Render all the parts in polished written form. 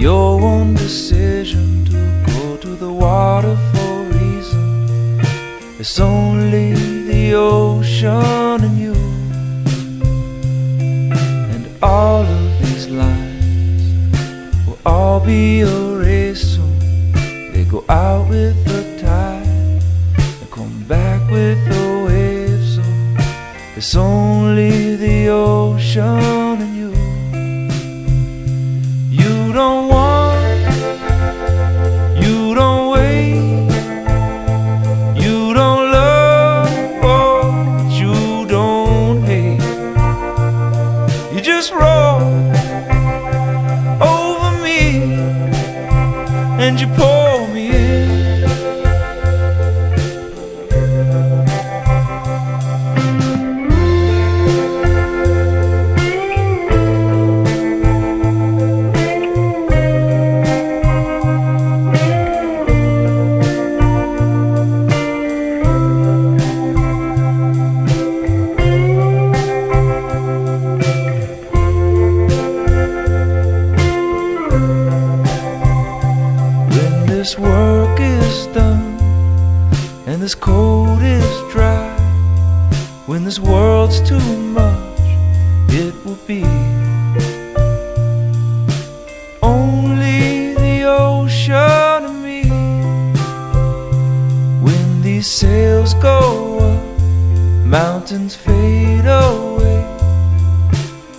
your own decision to go to the water for a reason. It's only the ocean and you. And all of these lines will all be erased soon. They go out with the tide and come back with the waves. So it's only the ocean and you. You don't want, you don't wait, you don't love what you don't hate. You just roll over me and you pull me in. This work is done and this coat is dry, when this world's too much, it will be only the ocean and me. When these sails go up, mountains fade away,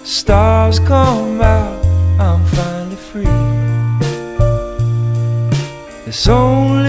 stars come out, I'm finally free. It's only